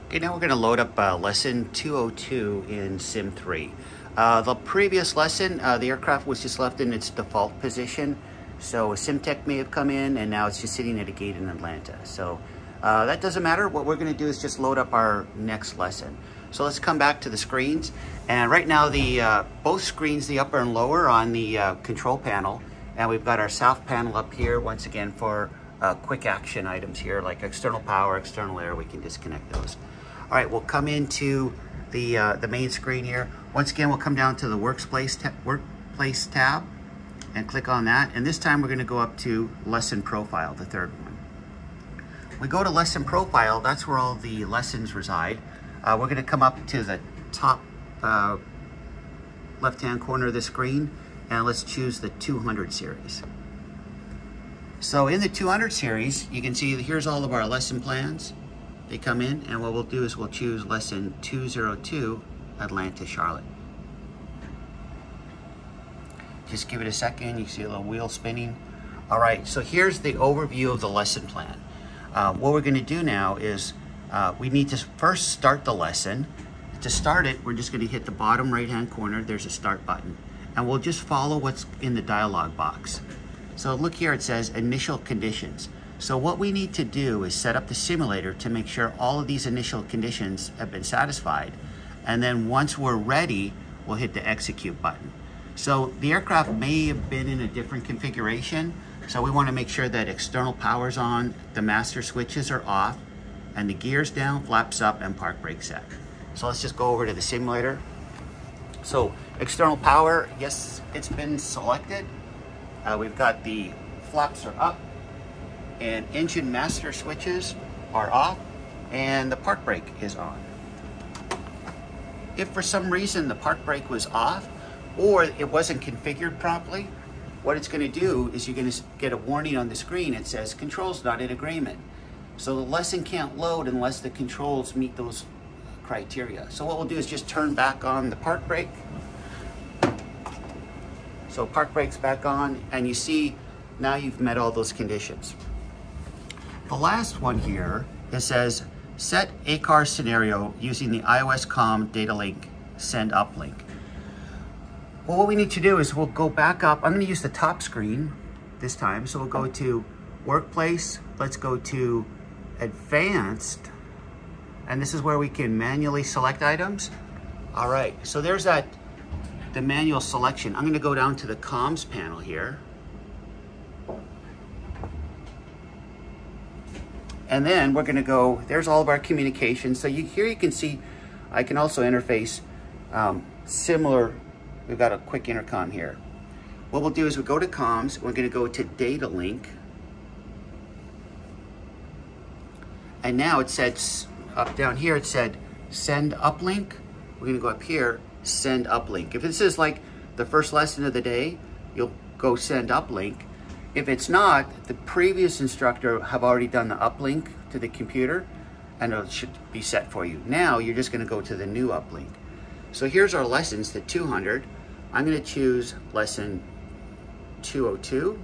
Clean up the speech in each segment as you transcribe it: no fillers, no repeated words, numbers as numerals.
Okay, now we're going to load up lesson 202 in Sim 3. The previous lesson, the aircraft was just left in its default position. So a SimTech may have come in and now it's just sitting at a gate in Atlanta. So that doesn't matter. What we're going to do is just load up our next lesson. So let's come back to the screens. And right now the both screens, the upper and lower, on the control panel. And we've got our south panel up here once again for quick action items here like external power, external air. We can disconnect those. All right, we'll come into the main screen here. Once again, we'll come down to the workplace tab and click on that. And this time we're going to go up to lesson profile, the third one. We go to lesson profile. That's where all the lessons reside. We're going to come up to the top left-hand corner of the screen, and let's choose the 200 series. So in the 200 series, you can see here's all of our lesson plans. They come in, and what we'll do is we'll choose lesson 202, Atlanta, Charlotte. Just give it a second. You see a little wheel spinning. All right, so here's the overview of the lesson plan. What we're going to do now is we need to first start the lesson. To start it, we're just going to hit the bottom right-hand corner. There's a start button, and we'll just follow what's in the dialog box. So look here, it says initial conditions. So what we need to do is set up the simulator to make sure all of these initial conditions have been satisfied. And then once we're ready, we'll hit the execute button. So the aircraft may have been in a different configuration. So we want to make sure that external power's on, the master switches are off, and the gear's down, flaps up, and park brake set. So let's just go over to the simulator. So external power, yes, it's been selected. We've got the flaps are up, and engine master switches are off, and the park brake is on. If for some reason the park brake was off or it wasn't configured properly, what it's going to do is you're going to get a warning on the screen. It says controls not in agreement. So the lesson can't load unless the controls meet those criteria. So what we'll do is just turn back on the park brake. So park brake's back on, and you see now you've met all those conditions. The last one here, it says set ACARS scenario using the iOS COM data link send uplink. Well, what we need to do is we'll go back up. I'm going to use the top screen this time. So we'll go to workplace. Let's go to advanced. And this is where we can manually select items. All right, so there's the manual selection. I'm going to go down to the comms panel here. And then we're going to go, there's all of our communications. So here you can see, I can also interface similar. We've got a quick intercom here. What we'll do is we'll go to comms. We're going to go to data link. And now it said, up down here, it said send uplink. We're going to go up here, send uplink. If this is like the first lesson of the day, you'll go send uplink. If it's not, the previous instructor have already done the uplink to the computer, and it should be set for you. Now you're just going to go to the new uplink. So here's our lessons, the 200. I'm going to choose lesson 202,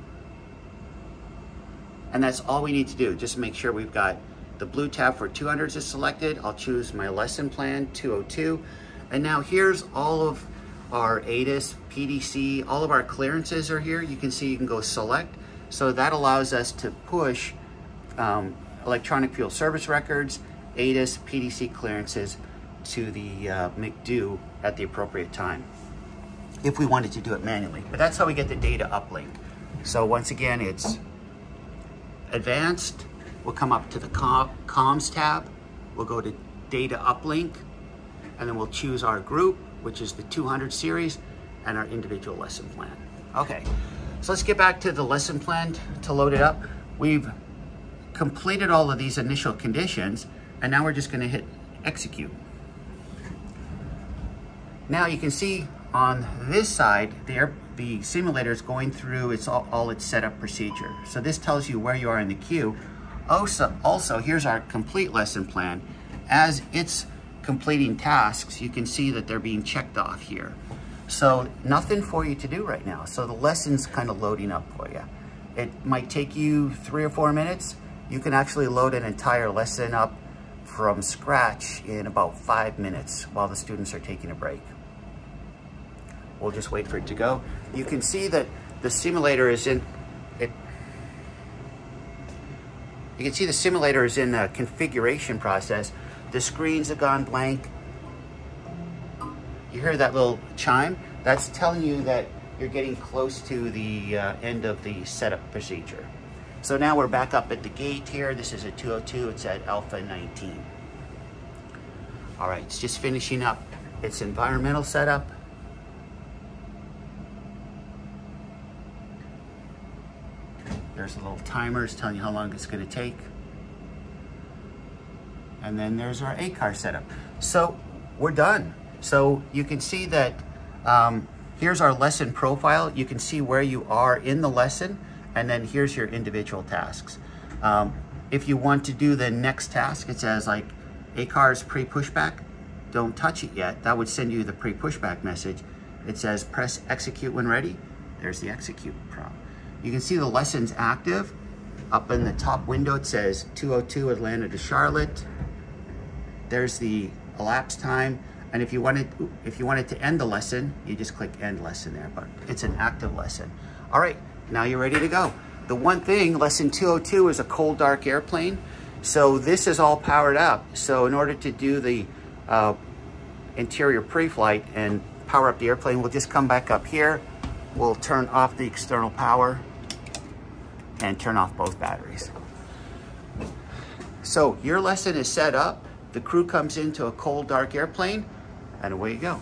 and that's all we need to do. Just make sure we've got the blue tab for 200s is selected. I'll choose my lesson plan 202, and now here's all of our ATIS, PDC, all of our clearances are here. You can see you can go select. So that allows us to push electronic fuel service records, ATIS, PDC clearances to the MCDO at the appropriate time, if we wanted to do it manually. But that's how we get the data uplink. So once again, it's advanced. We'll come up to the comms tab. We'll go to data uplink, and then we'll choose our group, which is the 200 series, and our individual lesson plan. Okay, so let's get back to the lesson plan to load it up. We've completed all of these initial conditions, and now we're just gonna hit execute. Now you can see on this side, the simulator is going through all its setup procedure. So this tells you where you are in the queue. Also, here's our complete lesson plan. As it's completing tasks, you can see that they're being checked off here. So nothing for you to do right now. So the lesson's kind of loading up for you. It might take you 3 or 4 minutes. You can actually load an entire lesson up from scratch in about 5 minutes while the students are taking a break. We'll just wait for it to go. You can see that the simulator is in it. You can see the simulator is in a configuration process. The screens have gone blank. You hear that little chime? That's telling you that you're getting close to the end of the setup procedure. So now we're back up at the gate here. This is a 202, it's at Alpha 19. All right, it's just finishing up its environmental setup. There's a little timers telling you how long it's gonna take. And then there's our ACAR setup. So we're done. So you can see that here's our lesson profile. You can see where you are in the lesson, and then here's your individual tasks. If you want to do the next task, it says like ACAR's pre-pushback. Don't touch it yet. That would send you the pre-pushback message. It says press execute when ready. There's the execute prompt. You can see the lesson's active. Up in the top window, it says 202 Atlanta to Charlotte. There's the elapsed time. And if you wanted to end the lesson, you just click end lesson there, but it's an active lesson. All right, now you're ready to go. The one thing, lesson 202 is a cold, dark airplane. So this is all powered up. So in order to do the interior pre-flight and power up the airplane, we'll just come back up here. We'll turn off the external power and turn off both batteries. So your lesson is set up. The crew comes into a cold, dark airplane, and away you go.